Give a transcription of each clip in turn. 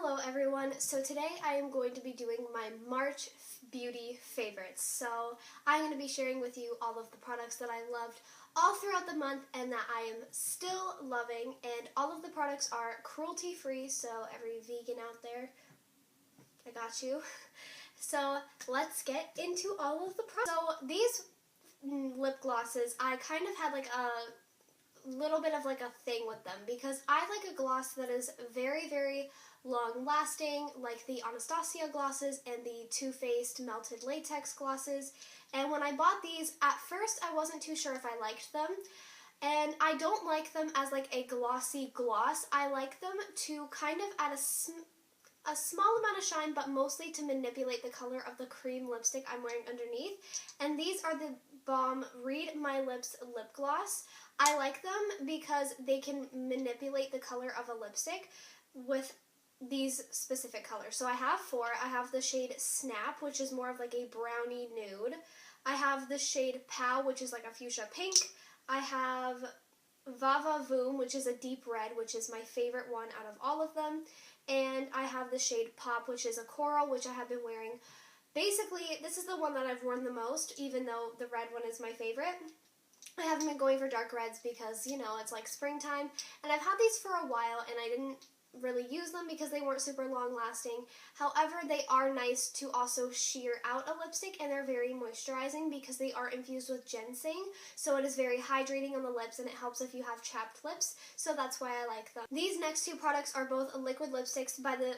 Hello everyone, so today I am going to be doing my March beauty favorites. So I'm going to be sharing with you all of the products that I loved all throughout the month and that I am still loving, and all of the products are cruelty free, so every vegan out there, I got you. So let's get into all of the products. So these lip glosses, I kind of had like a little bit of like a thing with them because I like a gloss that is very, very long lasting, like the Anastasia glosses and the Too Faced melted latex glosses. And when I bought these, at first I wasn't too sure if I liked them. And I don't like them as like a glossy gloss. I like them to kind of add a small amount of shine, but mostly to manipulate the color of the cream lipstick I'm wearing underneath. And these are the Balm Read My Lips lip gloss. I like them because they can manipulate the color of a lipstick with these specific colors. So I have four. I have the shade Snap, which is more of like a brownie nude. I have the shade Pow, which is like a fuchsia pink. I have Vava Voom, which is a deep red, which is my favorite one out of all of them. And I have the shade Pop, which is a coral, which I have been wearing. Basically, this is the one that I've worn the most, even though the red one is my favorite. I haven't been going for dark reds because, you know, it's like springtime. And I've had these for a while and I didn't really use them because they weren't super long lasting. However, they are nice to also sheer out a lipstick, and they're very moisturizing because they are infused with ginseng. So it is very hydrating on the lips and it helps if you have chapped lips. So that's why I like them. These next two products are both liquid lipsticks by the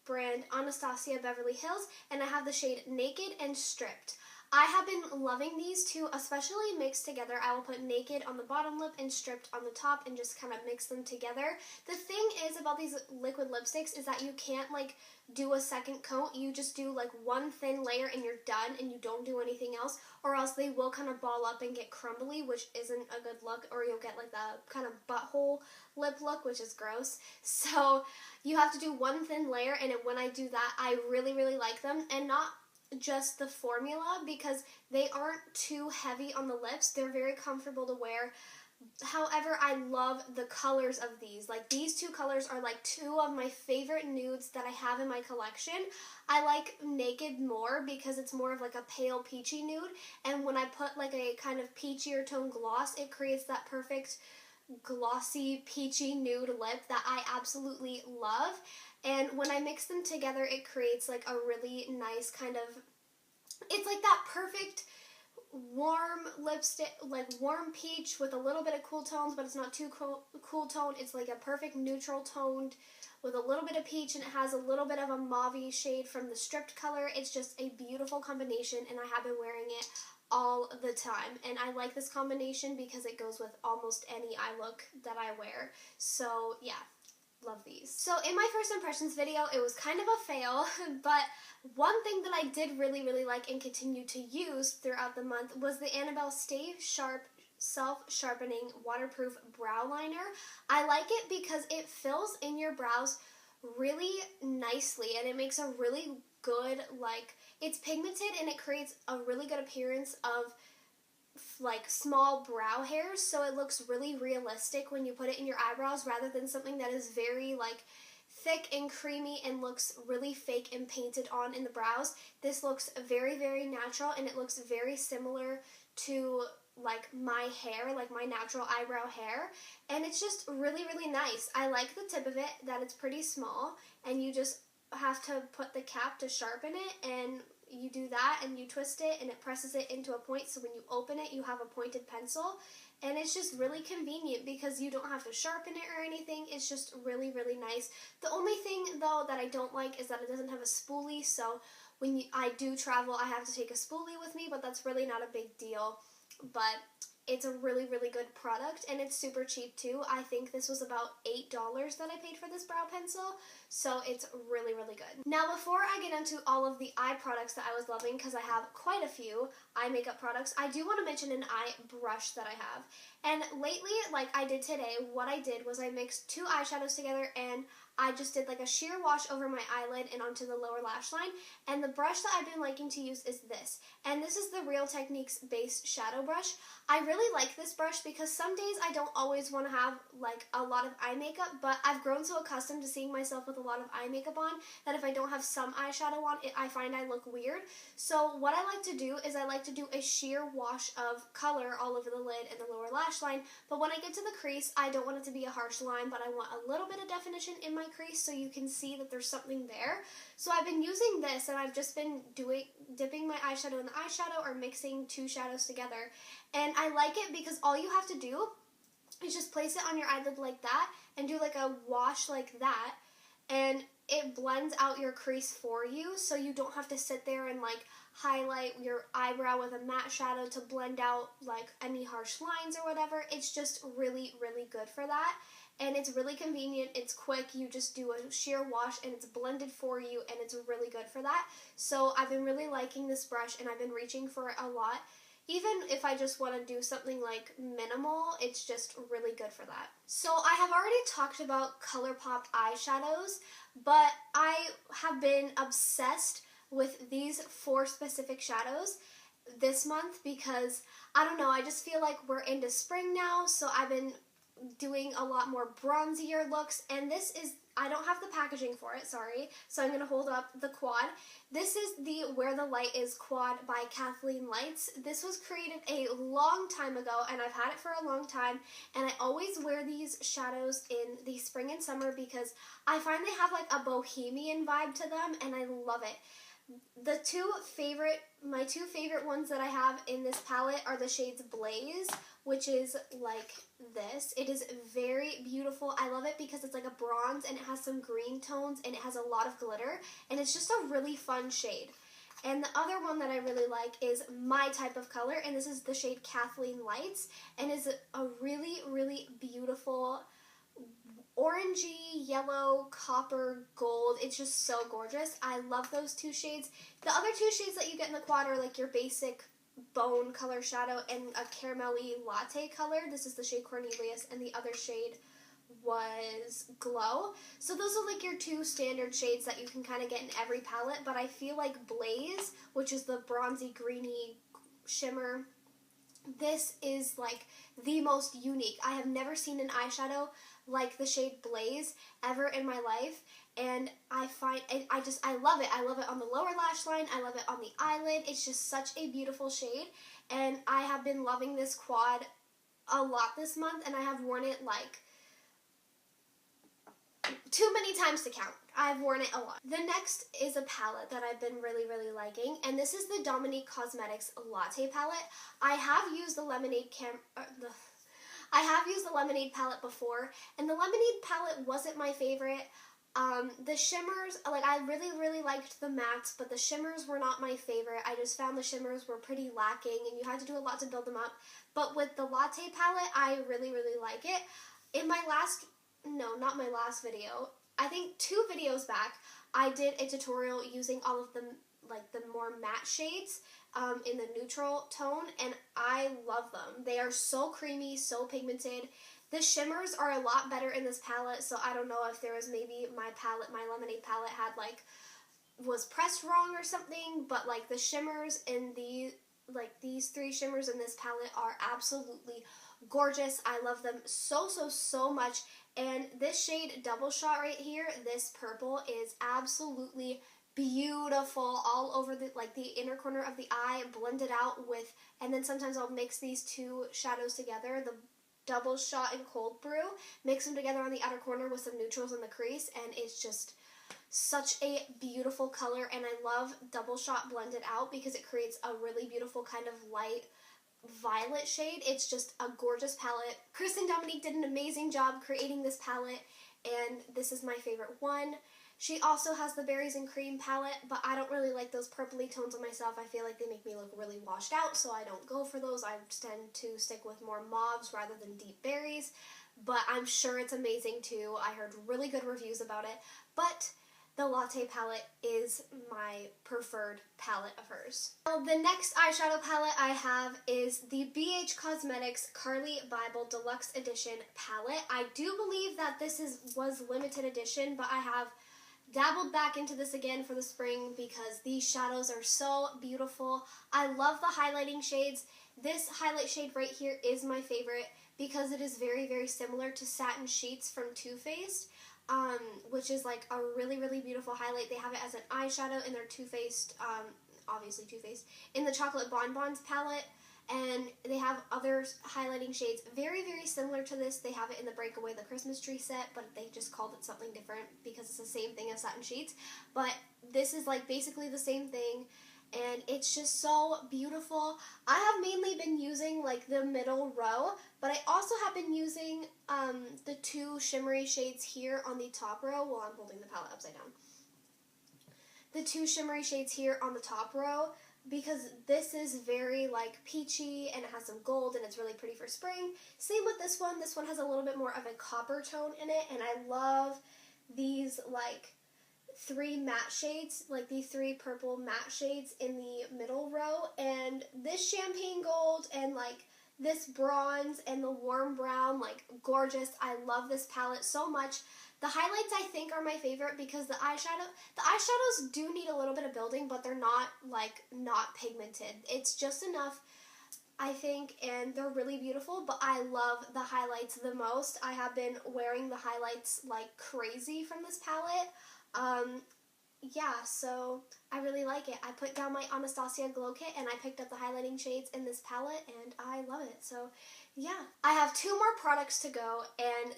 brand Anastasia Beverly Hills, and I have the shade Naked and Stripped. I have been loving these two, especially mixed together. I will put Naked on the bottom lip and Stripped on the top and just kind of mix them together. The thing is about these liquid lipsticks is that you can't like do a second coat. You just do like one thin layer and you're done, and you don't do anything else, or else they will kind of ball up and get crumbly, which isn't a good look, or you'll get like the kind of butthole lip look, which is gross. So you have to do one thin layer, and when I do that, I really, really like them. And not just the formula, because they aren't too heavy on the lips. They're very comfortable to wear. However, I love the colors of these. Like, these two colors are like two of my favorite nudes that I have in my collection. I like Naked more because it's more of like a pale peachy nude, and when I put like a kind of peachier tone gloss, it creates that perfect glossy peachy nude lip that I absolutely love. And when I mix them together, it creates like a really nice kind of, it's like that perfect warm lipstick, like warm peach with a little bit of cool tones, but it's not too cool tone. It's like a perfect neutral toned with a little bit of peach, and it has a little bit of a mauve shade from the Stripped color. It's just a beautiful combination, and I have been wearing it all the time. And I like this combination because it goes with almost any eye look that I wear. So yeah, love these. So in my first impressions video, it was kind of a fail, but one thing that I did really, really like and continue to use throughout the month was the Annabelle Stay Sharp Self-Sharpening Waterproof Brow Liner. I like it because it fills in your brows really nicely, and it makes a really good, like, it's pigmented and it creates a really good appearance of like small brow hairs, so it looks really realistic when you put it in your eyebrows rather than something that is very like thick and creamy and looks really fake and painted on in the brows. This looks very, very natural, and it looks very similar to like my hair, like my natural eyebrow hair, and it's just really, really nice. I like the tip of it, that it's pretty small, and you just have to put the cap to sharpen it, and you do that and you twist it and it presses it into a point, so when you open it you have a pointed pencil, and it's just really convenient because you don't have to sharpen it or anything. It's just really, really nice. The only thing though that I don't like is that it doesn't have a spoolie, so when I do travel I have to take a spoolie with me, but that's really not a big deal. But it's a really, really good product, and it's super cheap too. I think this was about $8 that I paid for this brow pencil, so it's really, really good. Now, before I get into all of the eye products that I was loving, because I have quite a few eye makeup products, I do want to mention an eye brush that I have. And lately, like I did today, what I did was I mixed two eyeshadows together, and I just did like a sheer wash over my eyelid and onto the lower lash line. And the brush that I've been liking to use is this. And this is the Real Techniques Base Shadow Brush. I really like this brush because some days I don't always want to have like a lot of eye makeup, but I've grown so accustomed to seeing myself with a lot of eye makeup on that if I don't have some eyeshadow on, I find I look weird. So what I like to do is I like to do a sheer wash of color all over the lid and the lower lash line, but when I get to the crease, I don't want it to be a harsh line, but I want a little bit of definition in my crease so you can see that there's something there. So I've been using this, and I've just been dipping my eyeshadow in the eyeshadow or mixing two shadows together. And I like it because all you have to do is just place it on your eyelid like that and do like a wash like that, and it blends out your crease for you, so you don't have to sit there and like highlight your eyebrow with a matte shadow to blend out like any harsh lines or whatever. It's just really, really good for that. And it's really convenient, it's quick, you just do a sheer wash and it's blended for you, and it's really good for that. So I've been really liking this brush, and I've been reaching for it a lot. Even if I just want to do something like minimal, it's just really good for that. So I have already talked about ColourPop eyeshadows, but I have been obsessed with these 4 specific shadows this month because, I don't know, I just feel like we're into spring now, so I've been doing a lot more bronzier looks, and this is, I don't have the packaging for it, sorry, so I'm going to hold up the quad. This is the Where the Light Is quad by Kathleen Lights. This was created a long time ago, and I've had it for a long time, and I always wear these shadows in the spring and summer because I find they have like a bohemian vibe to them, and I love it. My two favorite ones that I have in this palette are the shades Blaze, which is like this. It is very beautiful. I love it because it's like a bronze and it has some green tones and it has a lot of glitter, and it's just a really fun shade. And the other one that I really like is my type of color, and this is the shade Kathleen Lights, and is a really, really beautiful orangey, yellow, copper, gold. It's just so gorgeous. I love those 2 shades. The other 2 shades that you get in the quad are like your basic bone color shadow and a caramelly latte color. This is the shade Cornelius, and the other shade was Glow. So those are like your 2 standard shades that you can kind of get in every palette, but I feel like Blaze, which is the bronzy greeny shimmer, this is like the most unique. I have never seen an eyeshadow like the shade Blaze ever in my life, and I love it. I love it on the lower lash line, I love it on the eyelid. It's just such a beautiful shade, and I have been loving this quad a lot this month, and I have worn it like too many times to count. I've worn it a lot. The next is a palette that I've been really, really liking, and this is the Dominique Cosmetics Latte palette. I have used the Lemonade palette before, and the Lemonade palette wasn't my favorite. The shimmers, like, I really, really liked the mattes, but the shimmers were not my favorite. I just found the shimmers were pretty lacking, and you had to do a lot to build them up. But with the Latte palette, I really, really like it. In my not my last video, I think 2 videos back, I did a tutorial using all of the more matte shades in the neutral tone, and I love them. They are so creamy, so pigmented. The shimmers are a lot better in this palette, so I don't know if there was maybe my Lemonade palette had was pressed wrong or something, but like the shimmers in these 3 shimmers in this palette are absolutely gorgeous. I love them so, so, so much. And this shade Double Shot right here, this purple, is absolutely beautiful all over the inner corner of the eye, blended out with, and then sometimes I'll mix these 2 shadows together, the Double Shot and Cold Brew, mix them together on the outer corner with some neutrals in the crease, and it's just such a beautiful color. And I love Double Shot blended out because it creates a really beautiful kind of light violet shade. It's just a gorgeous palette. Kristen Dominique did an amazing job creating this palette, and this is my favorite one. She also has the Berries and Cream palette, but I don't really like those purpley tones on myself. I feel like they make me look really washed out, so I don't go for those. I tend to stick with more mauves rather than deep berries, but I'm sure it's amazing too. I heard really good reviews about it. But the Latte palette is my preferred palette of hers. Now, the next eyeshadow palette I have is the BH Cosmetics Carli Bybel Deluxe Edition palette. I do believe that this was limited edition, but I have dabbled back into this again for the spring because these shadows are so beautiful. I love the highlighting shades. This highlight shade right here is my favorite because it is very, very similar to Satin Sheets from Too Faced. Which is like a really, really beautiful highlight. They have it as an eyeshadow in their Too Faced, obviously Too Faced, in the Chocolate Bonbons palette, and they have other highlighting shades very, very similar to this. They have it in the Breakaway the Christmas Tree set, but they just called it something different because it's the same thing as Satin Sheets, but this is like basically the same thing, and it's just so beautiful. I have mainly been using like the middle row, but I also have been using the two shimmery shades here on the top row. Well, I'm holding the palette upside down. The two shimmery shades here on the top row because this is very like peachy and it has some gold and it's really pretty for spring. Same with this one. This one has a little bit more of a copper tone in it, and I love these like three matte shades, like these three purple matte shades in the middle row, and this champagne gold and like this bronze and the warm brown, like gorgeous. I love this palette so much. The highlights I think are my favorite because the eyeshadows do need a little bit of building, but they're not like not pigmented. It's just enough, I think, and they're really beautiful, but I love the highlights the most. I have been wearing the highlights like crazy from this palette. Yeah, so I really like it. I put down my Anastasia Glow Kit and I picked up the highlighting shades in this palette and I love it. So yeah, I have two more products to go, and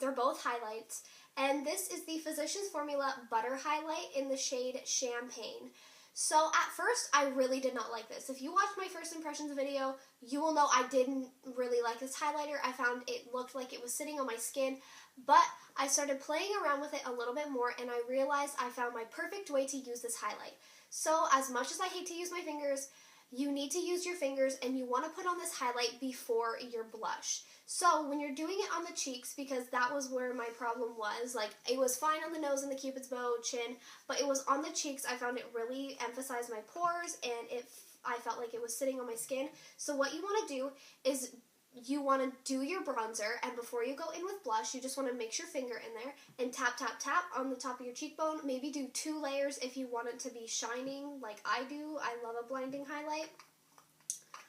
they're both highlights, and this is the Physicians Formula Butter Highlight in the shade Champagne. So at first, I really did not like this. If you watched my first impressions video, you will know I didn't really like this highlighter. I found it looked like it was sitting on my skin, but I started playing around with it a little bit more, and I realized I found my perfect way to use this highlight. So as much as I hate to use my fingers, you need to use your fingers, and you want to put on this highlight before your blush. So when you're doing it on the cheeks, because that was where my problem was, like it was fine on the nose and the cupid's bow, chin, but it was on the cheeks. I found it really emphasized my pores, and I felt like it was sitting on my skin. So what you want to do is you want to do your bronzer, and before you go in with blush, you just want to mix your finger in there and tap, tap, tap on the top of your cheekbone. Maybe do 2 layers if you want it to be shining like I do. I love a blinding highlight.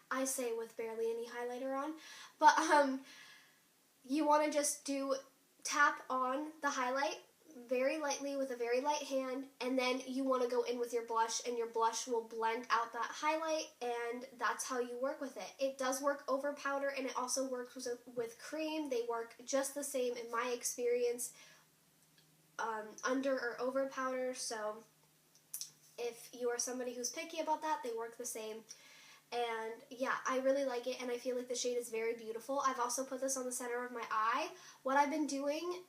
I say with barely any highlighter on. But you want to just tap on the highlight very lightly with a very light hand, and then you want to go in with your blush, and your blush will blend out that highlight, and that's how you work with it. It does work over powder, and it also works with cream. They work just the same in my experience, under or over powder, so if you are somebody who's picky about that, they work the same. And yeah, I really like it, and I feel like the shade is very beautiful. I've also put this on the center of my eye. What I've been doing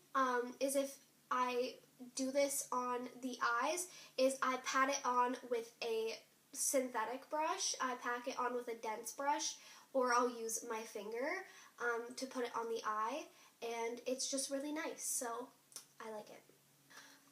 is if I do this on the eyes, is I pat it on with a synthetic brush. I pack it on with a dense brush, or I'll use my finger to put it on the eye, and it's just really nice, so I like it.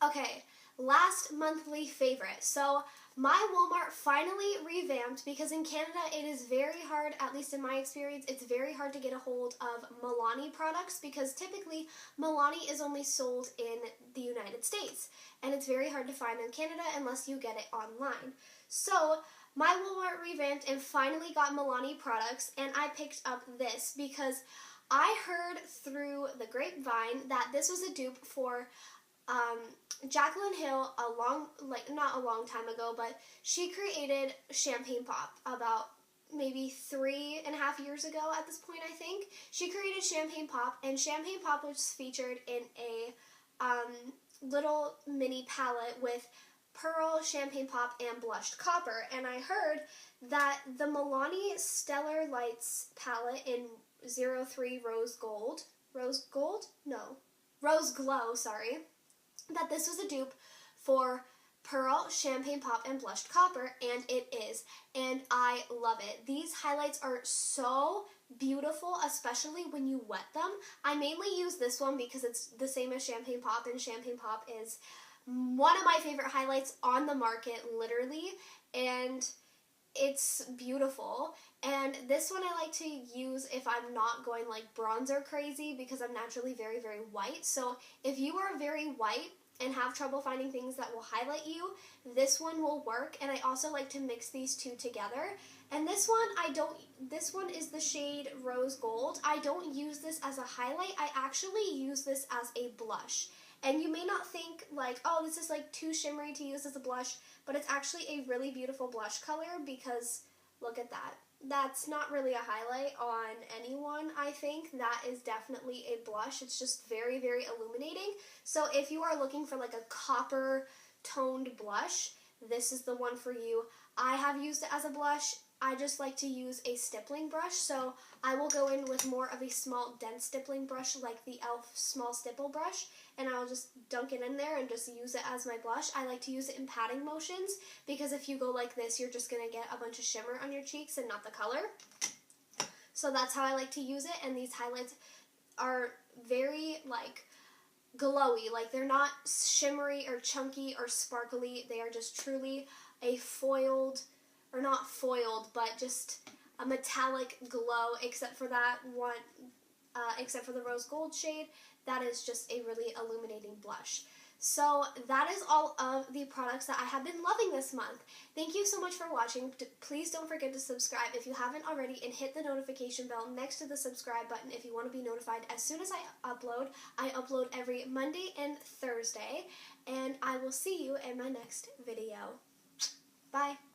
Okay, last monthly favorite. So my Walmart finally revamped, because in Canada it is very hard, at least in my experience, it's very hard to get a hold of Milani products, because typically Milani is only sold in the United States, and it's very hard to find in Canada unless you get it online. So my Walmart revamped and finally got Milani products, and I picked up this because I heard through the grapevine that this was a dupe for Jaclyn Hill not a long time ago, but she created Champagne Pop about maybe 3.5 years ago at this point, I think. She created Champagne Pop, and Champagne Pop was featured in a little mini palette with Pearl, Champagne Pop, and Blushed Copper, and I heard that the Milani Stelar Lights palette in 03 Rose Glow, sorry, that this was a dupe for Pearl, Champagne Pop, and Blushed Copper, and it is, and I love it. These highlights are so beautiful, especially when you wet them. I mainly use this one because it's the same as Champagne Pop, and Champagne Pop is one of my favorite highlights on the market, literally, and it's beautiful. And this one I like to use if I'm not going like bronzer crazy, because I'm naturally very, very white. So if you are very white and have trouble finding things that will highlight you, this one will work. And I also like to mix these two together. And this one is the shade Rose Gold. I don't use this as a highlight. I actually use this as a blush. And you may not think like, oh, this is like too shimmery to use as a blush, but it's actually a really beautiful blush color, because look at that. That's not really a highlight on anyone, I think. That is definitely a blush. It's just very, very illuminating. So if you are looking for like a copper toned blush, this is the one for you. I have used it as a blush. I just like to use a stippling brush, so I will go in with more of a small, dense stippling brush like the e.l.f. small stipple brush, and I'll just dunk it in there and just use it as my blush. I like to use it in patting motions, because if you go like this, you're just going to get a bunch of shimmer on your cheeks and not the color. So that's how I like to use it, and these highlights are very, like, glowy. Like, they're not shimmery or chunky or sparkly. They are just truly a foiled, or not foiled, but just a metallic glow, except for that one, except for the rose gold shade. That is just a really illuminating blush. So that is all of the products that I have been loving this month. Thank you so much for watching. Please don't forget to subscribe if you haven't already, and hit the notification bell next to the subscribe button if you want to be notified as soon as I upload. I upload every Monday and Thursday, and I will see you in my next video. Bye.